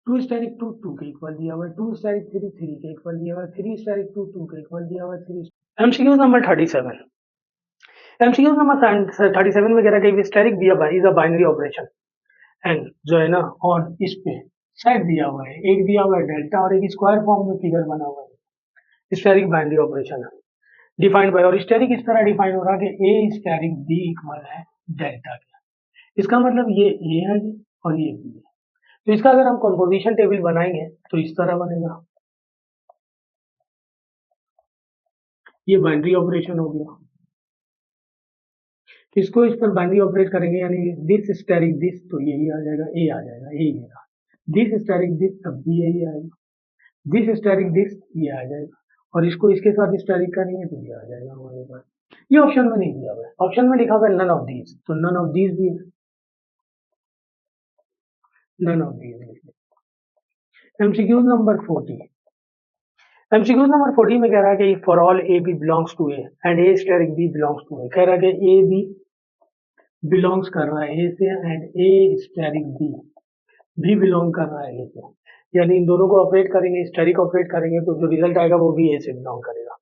2 स्टेरिक 2 2 के इक्वल दिया हुआ है, 2 स्टेरिक 3 3 के इक्वल दिया हुआ है, 3 स्टेरिक 2 2 के इक्वल दिया हुआ है, 3। एमसीक्यू नंबर 37, एमसीक्यू नंबर 37 में कह रहा है कि asterisk b is a binary operation and जो है ना, और इस पे सेट दिया हुआ है, एक दिया हुआ है डेल्टा और एक स्क्वायर फॉर्म में फिगर बना हुआ है, स्टेरिक बाइनरी ऑपरेशन है डिफाइंड बाय, और स्टेरिक इस तरह डिफाइन हो रहा है कि ए स्टेरिक बी इक्वल है डेल्टा के, इसका मतलब ये ए है और ये बी है, तो इसका अगर हम कंपोजिशन टेबल बनाएंगे तो इस तरह बनेगा, ये बाइनरी ऑपरेशन हो गया, किसको इस पर बाइनरी ऑपरेट करेंगे यानी दिस स्टेरिक दिस, तो यही आ जाएगा ए आ जाएगा, ए ये रहा, दिस स्टेरिक दिस तब भी यही आएगा, दिस स्टेरिक दिस ये आ जाएगा, और इसको इसके साथ स्टेरिक करेंगे तो ये आ जाएगा हमारे पास। ये ऑप्शन में नहीं दिया हुआ है, ऑप्शन में लिखा हुआ है नन ऑफ दीज, तो नन ऑफ दीज भी है, नन ऑफ दीज लिख लें। एमसीक्यू नंबर 40, एमसीक्यू नंबर 40 में कह रहा है कि for all A b belongs to a and a asterisk b belongs to a, कह रहा है कि ए बी बिलोंग्स कर रहा है ए से एंड ए स्टेरिक बी भी बिलोंग कर रहा है ए से, यानी इन दोनों को ऑपरेट करेंगे, स्टेरिक ऑपरेट करेंगे तो जो रिजल्ट आएगा वो भी ए से बिलोंग करेगा।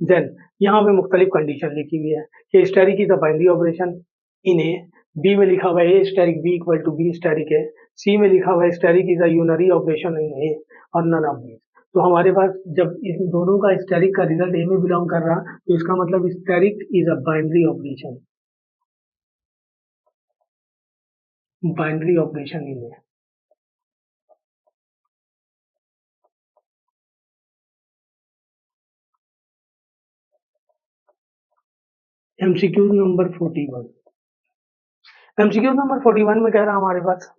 देन यहाँ पे मुख्तलिफ कंडीशन लिखी हुई है कि asterisk is a binary operation in a, b में लिखा हुआ है ए asterisk b equal to b asterisk है, सी में लिखा हुआ है asterisk is a unary operation in a और नन ऑफ दीज। तो हमारे पास जब इन दोनों का स्टेरिक का रिजल्ट ए में बिलोंग कर रहा तो इसका मतलब asterisk is a binary operation, binary operation in A. MCQ number 41, MCQ number 41 में कह रहा हमारे पास,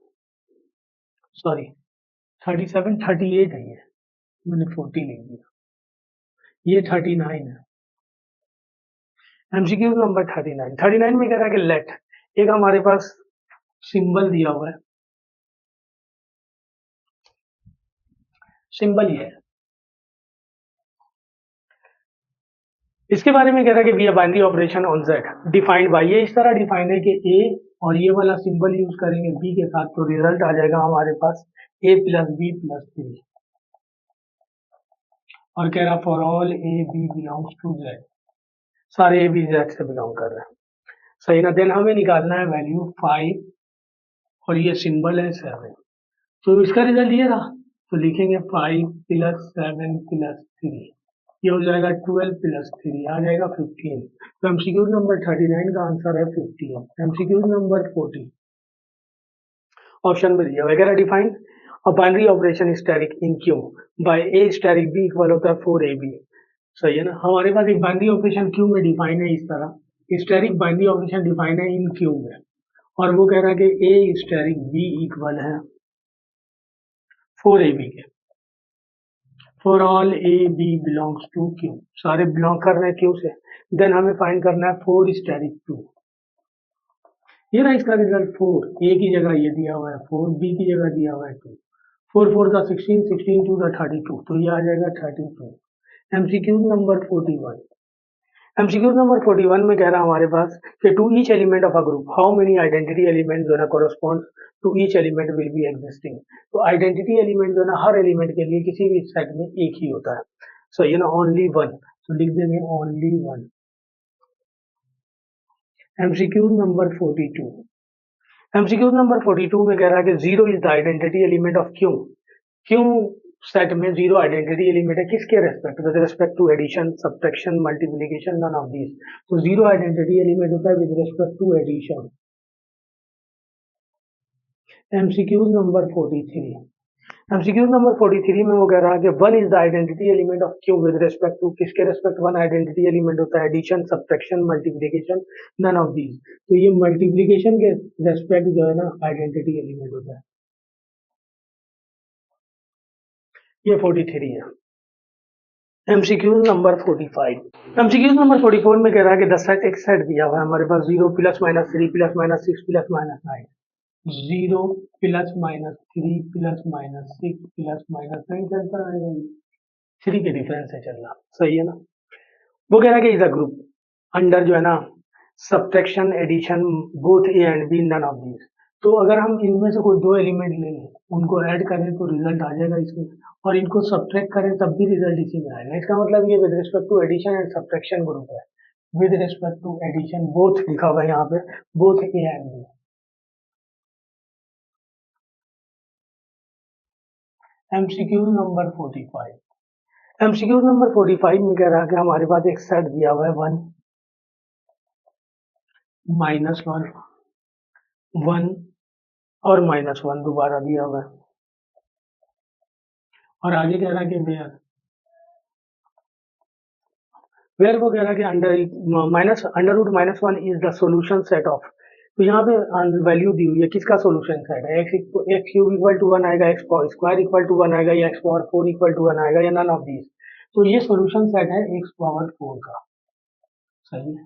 सॉरी 37 38 है, ये मैंने 40 लिख दिया, ये 39 है। एमसीक्यू नंबर 39 में कह रहा है कि लेट, एक हमारे पास सिंबल दिया हुआ है, सिंबल ये है, इसके बारे में कह रहा है कि v binary operation on Z defined by, ये इस तरह डिफाइंड है कि ए और ये वाला सिंबल यूज करेंगे बी के साथ तो रिजल्ट आ जाएगा हमारे पास ए प्लस बी प्लस 3, और कह रहा for all A b belongs to Z, सारे ए बी जेड से बिलोंग कर रहे हैं, सही ना। देन हमें निकालना है वैल्यू 5 और ये सिंबल है 7, तो इसका रिजल्ट ये रहा, तो लिखेंगे 5 प्लस 7 प्लस 3, ये हो जाएगा 12 प्लस 3 आ जाएगा 15, तो एमसीक्यू नंबर 39 का आंसर है 15। एमसीक्यू नंबर 40, ऑप्शन में दिया वगैरह डिफाइन और binary operation asterisk in Q by a static b equal होता है 4ab। सही है ना, हमारे पास एक बाइनरी ऑपरेशन क्यू में डिफाइन है इस तरह, स्टैटिक बाइनरी ऑपरेशन डिफाइन है इन क्यू में, और वो कह रहा है कि ए स्टैटिक बी इक्वल है 4ab के, for all A b belongs to Q, सारे बिलोंग कर रहे हैं क्यू से। देन हमें फाइंड करना है 4 स्टैटिक 2, ये ना इसका रिजल्ट 4, ए की जगह ये दिया हुआ है 4, बी की जगह दिया हुआ है 2, 4 4 का 16, 16 2 का 32, तो ये आ जाएगा 32। एमसीक्यू नंबर 41, एमसीक्यू नंबर 41 में कह रहा है हमारे पास कि to each element of a group how many identity element जो है correspond to each element will be existing. तो आइडेंटिटी एलिमेंट जो है ना हर एलिमेंट के लिए किसी भी सेट में एक ही होता है, सो ये ना ओनली वन, तो लिख देंगे only one. MCQ number 42, MCQ number 42 में कह रहा है कि zero is the identity element of Q, Q set में जीरो आइडेंटिटी एलिमेंट है किसके respect, with respect to addition, subtraction, multiplication, none of these. तो जीरो आइडेंटिटी एलिमेंट होता है with respect to addition. MCQ number 43, MCQ number 43 में वो कह रहा है कि one is the identity element of Q with respect to, किसके रेस्पेक्ट वन आइडेंटिटी एलिमेंट होता है, addition, subtraction, multiplication, none of these. तो ये मल्टीप्लिकेशन के रेस्पेक्ट जो है ना आइडेंटिटी एलिमेंट होता है, ये 43 है। एमसीक्यू नंबर 45, एमसीक्यू नंबर 44 में कह रहा है कि 10 सेट एक सेट दिया हुआ है हमारे पास, 0 plus minus 3 plus minus 6 plus minus 9, 0 plus minus 3 plus minus 6 plus minus 9 चलता रहेगा, 3 के डिफरेंस से चल रहा, सही है ना। वो कह रहा है कि इज अ ग्रुप अंडर जो है ना subtraction, addition, both A and b, none of these. तो अगर हम इनमें से कोई दो एलिमेंट ले लें, उनको ऐड करें तो रिजल्ट आ जाएगा इसमें, और इनको सब्ट्रैक्ट करें तब भी रिजल्ट इसी में आएगा। इसका मतलब ये with respect to addition and subtraction group है, with respect to addition both लिखा हुआ है यहाँ पे, both A and b. MCQ number 45, MCQ number 45 में कह रहा है कि हमारे पास एक सेट दिया हुआ है 1 -1 1 और -1 दोबारा दिया हुआ है, और आगे कह रहा है कि वेयर वो कह रहा है कि under root -1 is the solution set of. तो यहाँ पे वैल्यू दी हुई है किसका सोल्यूशन सेट है, एक्स क्यूब इक्वल टू 1 आएगा, एक्स स्क्वायर इक्वल टू 1 आएगा, या एक्स पावर 4 इक्वल टू 1 आएगा, या नन ऑफ दीज। तो ये सोल्यूशन सेट है एक्स पावर 4 का, सही है,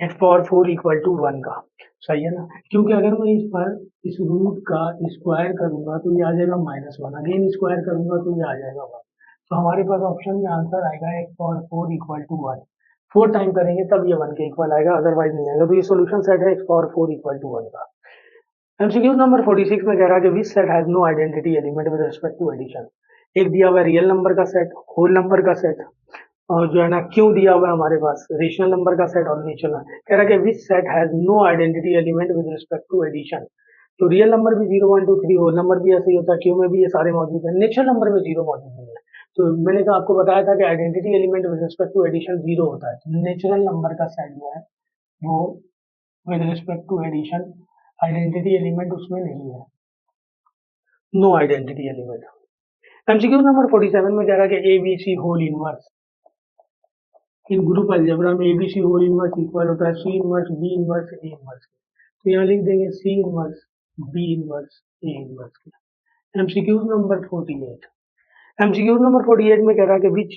एक्स पावर 4 इक्वल टू 1 का, सही है ना, क्योंकि अगर मैं इस पर इस रूट का स्क्वायर करूंगा तो ये आ जाएगा -1, अगेन स्क्वायर करूंगा तो ये आ जाएगा 1। तो हमारे पास ऑप्शन में आंसर आएगा x power 4 equal to 1, 4 time करेंगे तब ये 1 के इक्वल आएगा, अदरवाइज नहीं आएगा। तो ये सोल्यूशन सेट है एक्स पावर 4 इक्वल टू 1 का। एमसीक्यू नंबर 46 में कह रहा है कि which set has no identity element with respect to addition. एक दिया हुआ है रियल नंबर का सेट, होल नंबर का सेट, और जो है ना क्यों दिया हुआ है हमारे पास रेशनल नंबर का सेट और नेचुरल। कह रहा है कि which set has no identity element with respect to addition. तो रियल नंबर भी 0 1 2 3, होल नंबर भी ऐसे ही होता है, क्यू में भी ये सारे मौजूद है, नेचुरल नंबर में 0 मौजूद नहीं है। तो मैंने कहा आपको बताया था कि identity element with respect to addition 0 होता है, तो नेचुरल नंबर का सेट जो है वो with respect to addition identity element उसमें नहीं है, no identity element. MCQ number 47 में कह रहा है कि ABC whole inverse, in group algebra में एबीसी होल इनवर्स इक्वल होता है c inverse b inverse a inverse के। तो यहाँ लिख देंगे c inverse b inverse a inverse के। एमसीक्यू नंबर 48, एमसीक्यू नंबर 48 में कह रहा है कि which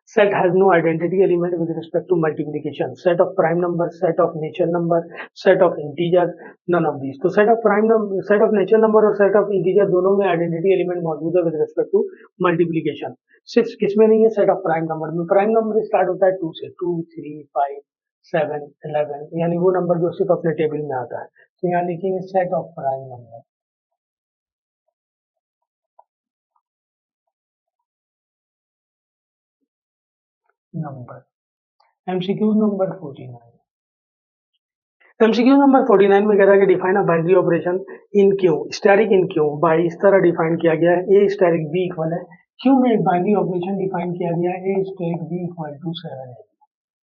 set has no identity element with respect to multiplication, set of prime number, set of natural number, set of integer, none of these. तो set of prime number, set of natural number और set of integer दोनों में identity element मौजूद है with respect to multiplication, सिर्फ किसमें नहीं है, सेट ऑफ प्राइम नंबर में। प्राइम नंबर स्टार्ट होता है 2 से, 2 3 5 7 11, यानी वो नंबर जो सिर्फ अपने टेबल में आता है। तो यहाँ लिखेंगे set of prime number, MCQ number 49, MCQ number 49 में कह रहा है कि define a binary operation in Q, static in Q by, इस तरह डिफाइन किया गया है, ए स्टैटिक बी इक्वल है, क्यू में एक बाइनरी ऑपरेशन डिफाइन किया गया है, a static b equal to 7 है।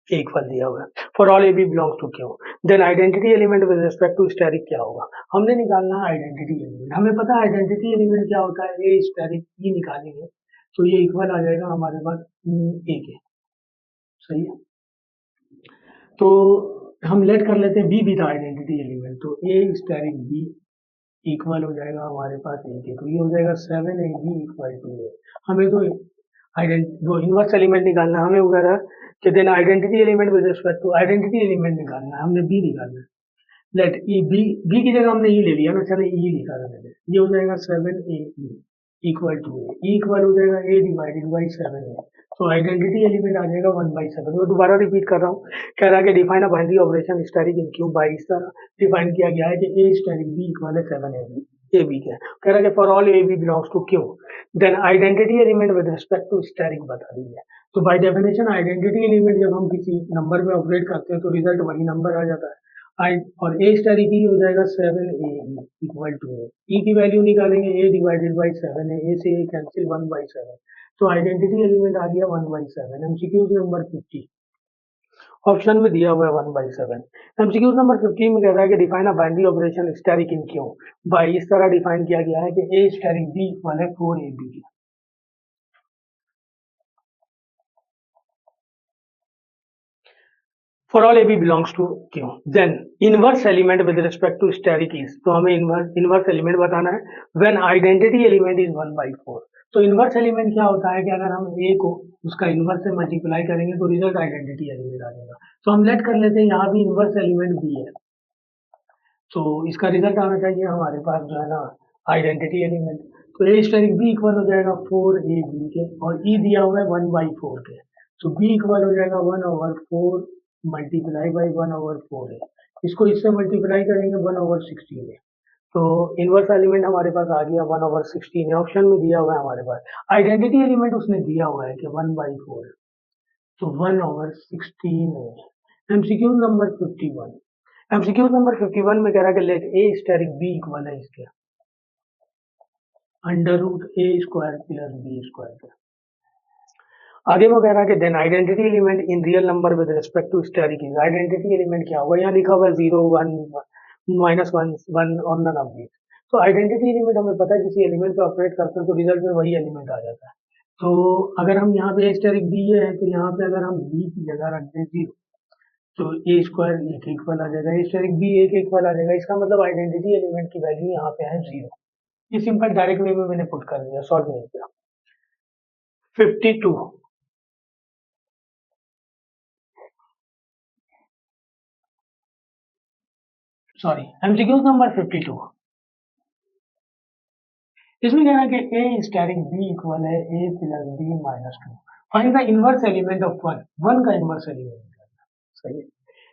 ए इक्वल दिया हुआ है for all A b belongs to Q, then identity element with respect to asterisk क्या होगा, हमने निकालना है आइडेंटिटी एलिमेंट। हमें पता है आइडेंटिटी एलिमेंट क्या होता है, ए स्टेरिक ई निकालेंगे तो ये इक्वल आ जाएगा हमारे पास ए के, सही है। तो हम लेट कर लेते हैं बी भी था आइडेंटिटी एलिमेंट, तो ए स्टेरिक बी इक्वल हो जाएगा हमारे पास ए के, तो ये हो जाएगा 7ab इक्वल टू ए। हमें तो वो इनवर्स एलिमेंट निकालना है, हमें वगैरह कि then identity element with respect to identity element निकालना है, हमने बी निकालना है। लेट ई बी की जगह हमने ई ले लिया ना, चलो ई लिखा था मैंने, ये हो जाएगा 7a equal to a, e equal हो जाएगा ए डिवाइडेड बाई 7a, तो आइडेंटिटी एलिमेंट आ जाएगा 1/7। मैं दोबारा रिपीट कर रहा हूँ, कह रहा है कि define a binary operation asterisk in Q by, इस तरह डिफाइन किया गया है कि ए स्टैटिक बी इक्वल है 7ab ए बी के, कह रहा है कि for all A b belongs to Q then identity element with respect to static बता दीजिए। तो बाय डेफिनेशन आइडेंटिटी एलिमेंट जब हम किसी नंबर में ऑपरेट करते हैं तो रिजल्ट वही नंबर आ जाता है, और ए स्टैटिक ई हो जाएगा 7a इक्वल टू ए, ई की वैल्यू निकालेंगे ए डिवाइडेड बाई 7a, ए से ए कैंसिल 1/7, तो आइडेंटिटी एलिमेंट आ गया 1/7। एमसीक्यू नंबर 50 ऑप्शन में दिया हुआ है 1/7। एमसीक्यू नंबर 50 में कह रहा है कि define a binary operation asterisk in Q by, इस तरह डिफाइन किया गया है कि ए स्टैटिक बी इक्वल है 4ab। For all A b belongs to Q then inverse element with respect to static is, तो हमें इनवर्स एलिमेंट बताना है व्हेन आइडेंटिटी एलिमेंट इज 1/4। तो इनवर्स एलिमेंट क्या होता है कि अगर हम ए को उसका इनवर्स से मल्टीप्लाई करेंगे तो रिजल्ट आइडेंटिटी एलिमेंट आ जाएगा। तो हम लेट कर लेते हैं यहाँ भी इनवर्स एलिमेंट बी है, तो इसका रिजल्ट आना चाहिए हमारे पास जो है ना आइडेंटिटी एलिमेंट, तो ए स्टैटिक बी इक्वल हो जाएगा 4ab के, और ई दिया हुआ है 1/4 के, तो बी इक्वल हो जाएगा 1/4 मल्टीप्लाई बाई 1/4 है, इसको इससे मल्टीप्लाई करेंगे 1/16 है, तो इनवर्स एलिमेंट हमारे पास आ गया 1/16 है। ऑप्शन में दिया हुआ है हमारे पास आइडेंटिटी एलिमेंट उसने दिया हुआ है कि 1/4, तो 1/16 है। एमसीक्यू नंबर 51, एमसीक्यू नंबर 51 में कह रहा है कि let a static b equal है इसके √a² प्लस b²। आगे वो कह रहा है कि then identity element in real number with respect to static is, identity element क्या होगा, यहाँ लिखा हुआ है 0 1 -1 1 और नन ऑफ दीस। तो आइडेंटिटी एलिमेंट हमें पता है किसी एलिमेंट पे ऑपरेट करते हैं तो रिजल्ट में वही एलिमेंट आ जाता है। तो अगर हम यहाँ पे स्टैटिक बी है तो यहाँ पे अगर हम बी की जगह रख दें 0 तो a² ए के इक्वल आ जाएगा, स्टैटिक बी ए के इक्वल आ जाएगा, इसका मतलब आइडेंटिटी एलिमेंट की वैल्यू यहाँ पे है 0। ये सिंपल डायरेक्ट वे में मैंने पुट कर दिया, सॉल्व नहीं किया। 52 सॉरी एमसीक्यू नंबर 52, इसमें कह रहा है कि ए स्टैटिक बी इक्वल है a plus b minus 2, find the inverse element of 1 का इनवर्स एलिमेंट करना, सही है।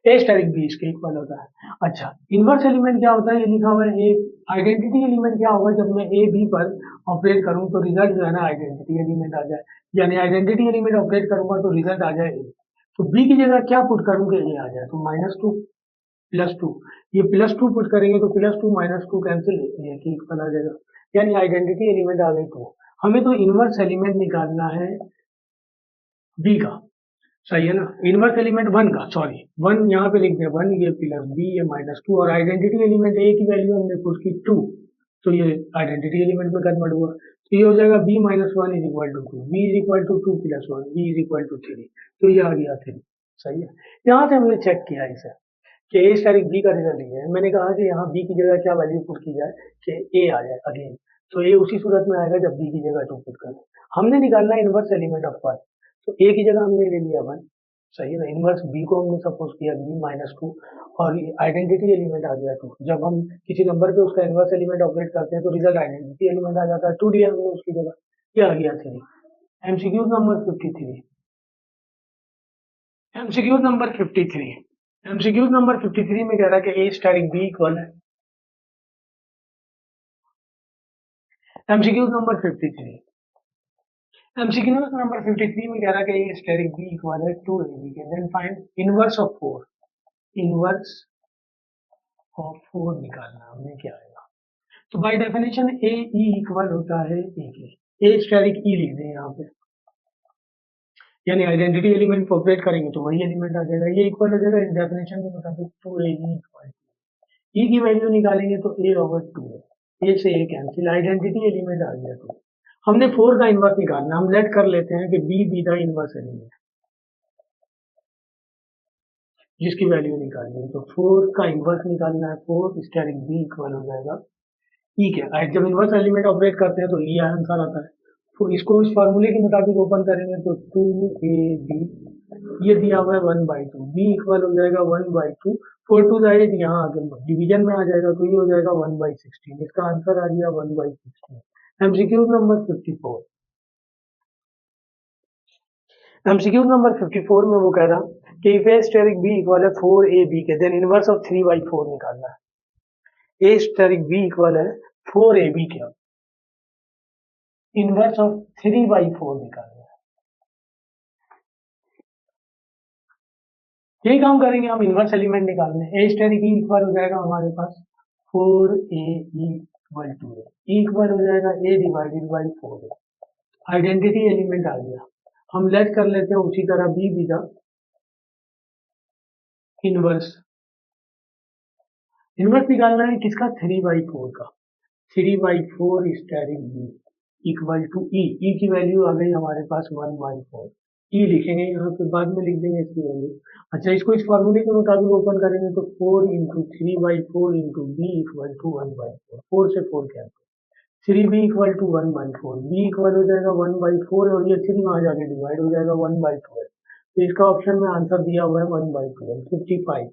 ए स्टैटिक बी इसके इक्वल होता है। अच्छा इनवर्स एलिमेंट क्या होता है, ये लिखा हुआ है ए, आइडेंटिटी एलिमेंट क्या होगा, जब मैं ए बी पर ऑपरेट करूं तो रिजल्ट जो है ना आइडेंटिटी एलिमेंट आ जाए, यानी आइडेंटिटी एलिमेंट ऑपरेट करूंगा तो रिजल्ट आ जाए ए, तो बी की जगह क्या पुट करूं कि ए आ जाए, तो -2 +2, ये +2 पुट करेंगे तो +2 -2 कैंसिल, ये की इक्वल आ जाएगा, यानी आइडेंटिटी एलिमेंट आ गई। तो हमें तो इनवर्स एलिमेंट निकालना है बी का, सही है ना, इनवर्स एलिमेंट 1 का, सॉरी 1 यहाँ पे लिख दिया 1, ये प्लस बी ये -2, और आइडेंटिटी एलिमेंट ए की वैल्यू हमने पुट की 2, तो ये आइडेंटिटी एलिमेंट में कन्वर्ट हुआ, तो ये हो जाएगा b - 1 = 2, b = 2 + 1, b = 3, तो ये आ गया 3, सही है। यहाँ से हमने चेक किया इसे कि ए स्टैटिक बी का रिजल्ट ये है, मैंने कहा कि यहाँ बी की जगह क्या वैल्यू पुट की जाए कि ए आ जाए अगेन, तो ए उसी सूरत में आएगा जब बी की जगह 2 पुट करें। हमने निकालना है इनवर्स एलिमेंट ऑफ 1, तो ए की जगह हमने ले लिया 1, सही है ना, इनवर्स बी को हमने सपोज किया b -2, और आइडेंटिटी एलिमेंट आ गया 2, जब हम किसी नंबर पे उसका इनवर्स एलिमेंट ऑपरेट करते हैं तो रिजल्ट आइडेंटिटी एलिमेंट आ जाता है, 2 दिया हमने उसकी जगह, ये आ गया 3। MCQ number 53, MCQ number 53, MCQ number 53 में कह रहा है कि ए स्टैटिक बी इक्वल है, एमसीक्यू नंबर 53, एमसीक्यू नंबर 53 में कह रहा है कि ए स्टैटिक बी इक्वल है 2ab के, then find inverse of 4, inverse of 4 निकालना हमने, क्या आएगा, तो by definition a e equal होता है ए के, ए स्टैटिक ई लिख दें यहाँ पे, यानी आइडेंटिटी एलिमेंट को ऑपरेट करेंगे तो वही एलिमेंट आ जाएगा, ये इक्वल हो जाएगा इस डेफिनेशन के मुताबिक 2a इक्वल ई की वैल्यू निकालेंगे तो a ओवर 2 है, ए से ए कैंसिल, आइडेंटिटी एलिमेंट आ गया। तो हमने 4 का इन्वर्स निकालना, हम लेट कर लेते हैं कि b be the inverse element जिसकी वैल्यू निकालनी है। तो 4 का इन्वर्स निकालना है, 4 स्टेरिक b इक्वल हो जाएगा ई के, जब इन्वर्स एलिमेंट ऑपरेट करते हैं तो ई आंसर आता है। तो इसको इस फार्मूले के मुताबिक ओपन करेंगे तो 2ab ये दिया हुआ है 1/2, b इक्वल हो जाएगा 1/2, 4 2 8 यहाँ आगे डिवीजन में आ जाएगा तो ये हो जाएगा 1/16, इसका आंसर आ गया 1/16। एमसीक्यू नंबर 54, एमसीक्यू नंबर 54 में वो कह रहा कि if A asterisk b equal है 4ab के, देन इनवर्स ऑफ 3/4 निकालना है। ए स्टेरिक b इक्वल है 4ab के, इनवर्स ऑफ 3/4 निकालना है। यही काम करेंगे हम, इनवर्स एलिमेंट निकालने। ए स्टेरिक ई इक्वल हो जाएगा हमारे पास 4a equal to a equal हो जाएगा a divided by 4a, identity element आ गया। हम लेट कर लेते हैं उसी तरह b भी था इनवर्स, इनवर्स निकालना है किसका, 3/4 का, 3/4 स्टेरिक b इक्वल टू ई की वैल्यू आ गई हमारे पास 1/4, ई लिखेंगे यहाँ पे, बाद में लिख देंगे इसकी वैल्यू। अच्छा, इसको इस फॉर्मूले के मुताबिक ओपन करेंगे तो 4 into 3/4 into b equal to 1/4, 4 से 4 cancel, 3b equal to 1/4, b equal हो जाएगा 1/4 और ये 3 वहां जाके डिवाइड हो जाएगा 1/12। तो इसका ऑप्शन में आंसर दिया हुआ है 1/12।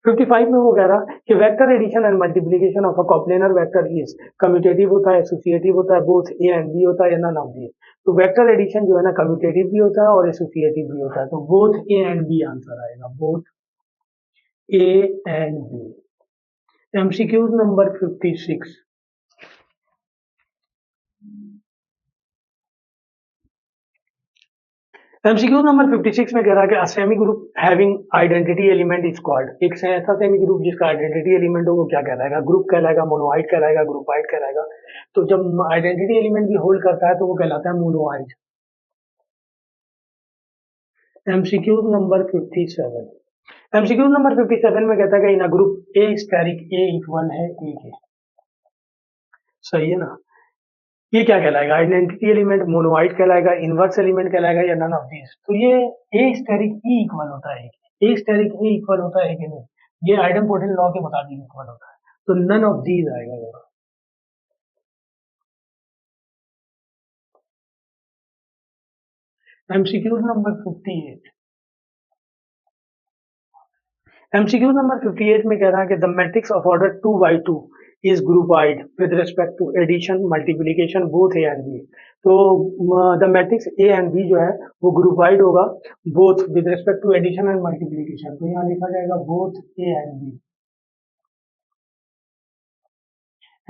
55 में वो कह रहा कि vector addition and multiplication of a coplanar vector is commutative होता है, एसोसिएटिव होता है, बोथ ए एंड बी होता है या नन ऑफ दी। तो वेक्टर एडिशन जो है ना कम्यूटेटिव भी होता है और एसोसिएटिव भी होता है, तो both A and b answer आएगा, both A and b. MCQ number 56, MCQ number 56 में कह रहा है कि semi group having identity element is called, एक ऐसा सेमी ग्रुप जिसका आइडेंटिटी एलिमेंट हो वो क्या कहलाएगा, ग्रुप कहलाएगा, मोनोआइड कहलाएगा, ग्रुपाइड कहलाएगा। तो जब आइडेंटिटी एलिमेंट भी होल्ड करता है तो वो कहलाता है monoid. MCQ number 57, MCQ number 57 में कहता है कि in a group a asterisk a equal है ए के, सही है ना। ये क्या कहलाएगा, आइडेंटिटी एलिमेंट, मोनोआइड कहलाएगा, इनवर्स एलिमेंट कहलाएगा या नन ऑफ दीज। तो ये ए स्टेरिक ई इक्वल होता है, ए स्टेरिक ए इक्वल होता है कि नहीं, ये आइडेंपोटेंट लॉ के मुताबिक इक्वल होता है, तो नन ऑफ दीज आएगा यहाँ। एमसीक्यू नंबर 58, एमसीक्यू नंबर 58 में कह रहा है कि the matrix of order 2/2 is groupoid with respect to addition multiplication both A and b. तो the matrix a and b जो है वो ग्रुपाइड होगा both with respect to addition and multiplication, तो यहाँ लिखा जाएगा both A and b.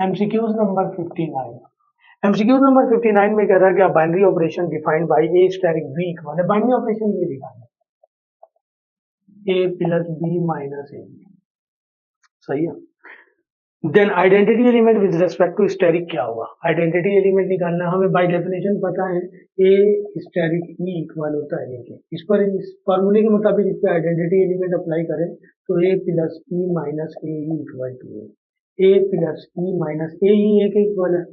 MCQ number 59, MCQ number 59 में कह रहा है कि binary operation defined by a asterisk b equal है, बाइनरी ऑपरेशन ये लिखा है a plus b minus a, सही है। Then identity element with respect to asterisk क्या होगा, आइडेंटिटी एलिमेंट निकालना है हमें, बाय डेफिनेशन पता है ए स्टेरिक ई इक्वल होता है ए के। इस पर इस फॉर्मूले के मुताबिक इस पर आइडेंटिटी एलिमेंट अप्लाई करें तो a plus e minus a equal to a plus e minus a के इक्वल है,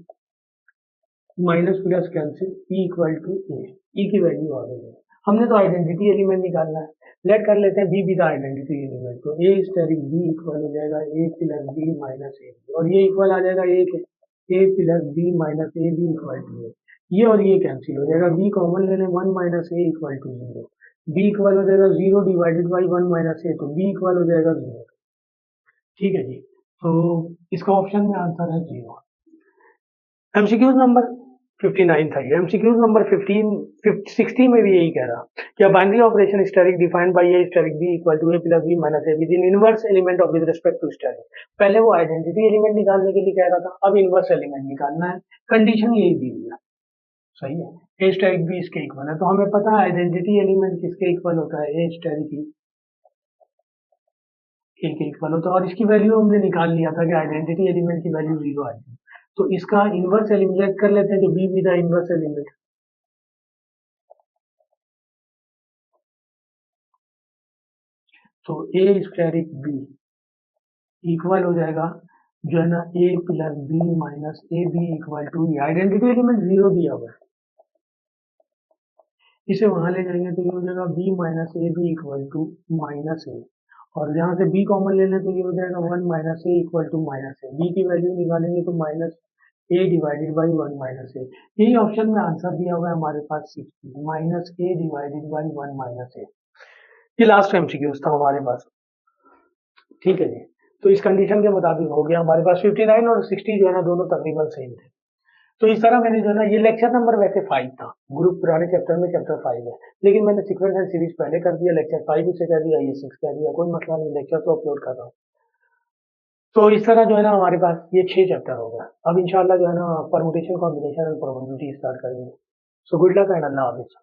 minus plus cancel e equal to a की वैल्यू आ गई है। हमने तो आइडेंटिटी एलिमेंट निकालना है, लेट कर लेते हैं बी विद आइडेंटिटी एलिमेंट, तो ए स्टेरिक बी इक्वल हो जाएगा a plus b minus a, और ये इक्वल आ जाएगा ए के, a plus b minus a b equal to a, ये और ये कैंसिल हो जाएगा, बी कॉमन लेने 1 minus a equal to 0, b equal हो जाएगा 0 डिवाइडेड बाई 1 माइनस ए, तो बी इक्वल हो जाएगा 0। ठीक है जी, तो इसका ऑप्शन में आंसर है 0। एमसीक्यू नंबर 59 था ये। एमसीक्यू नंबर 60 में भी यही कह रहा कि binary operation asterisk defined by a asterisk b equal to a plus b minus a with in inverse element of with respect to asterisk. पहले वो आइडेंटिटी एलिमेंट निकालने के लिए कह रहा था, अब इनवर्स एलिमेंट निकालना है, कंडीशन यही दी हुई है, सही है। ए स्टेरिक बी इसके इक्वल है, तो हमें पता है आइडेंटिटी एलिमेंट किसके इक्वल होता है, ए स्टेरिक ए के इक्वल होता है, और इसकी वैल्यू हमने निकाल लिया था कि आइडेंटिटी एलिमेंट की वैल्यू 0 आएगी। तो इसका इनवर्स एलिमिनेट कर लेते हैं, तो be with the inverse element तो ए स्क्वायरिक बी इक्वल हो जाएगा जो है ना a plus b minus a b equal to identity element 0 दिया हुआ है, इसे वहां ले जाएंगे तो ये हो जाएगा b minus a b equal to minus a, और यहाँ से बी कॉमन ले लें तो ये हो जाएगा 1 minus a equal to minus a, b की वैल्यू निकालेंगे तो minus a divided by 1 minus a, यही ऑप्शन में आंसर दिया हुआ है हमारे पास 60 minus a divided by 1 minus a. ये लास्ट एमसीक्यूज था हमारे पास, ठीक है जी। तो इस कंडीशन के मुताबिक हो गया हमारे पास 59 और 60 जो है ना दोनों तकरीबन सेम थे। तो इस तरह मैंने जो है ना, ये लेक्चर नंबर वैसे 5 था, ग्रुप पुराने चैप्टर में चैप्टर 5 है, लेकिन मैंने सीक्वेंस एंड सीरीज पहले कर दिया, लेक्चर 5 इसे कह दिया, ये 6 कह दिया, कोई मसला नहीं, लेक्चर तो अपलोड कर रहा हूँ। तो इस तरह जो है ना हमारे पास ये 6 चैप्टर हो गया। अब इंशाल्लाह जो है ना permutation, combination and probability start करेंगे। सो गुड लक एंड अल्लाह हाफिज़।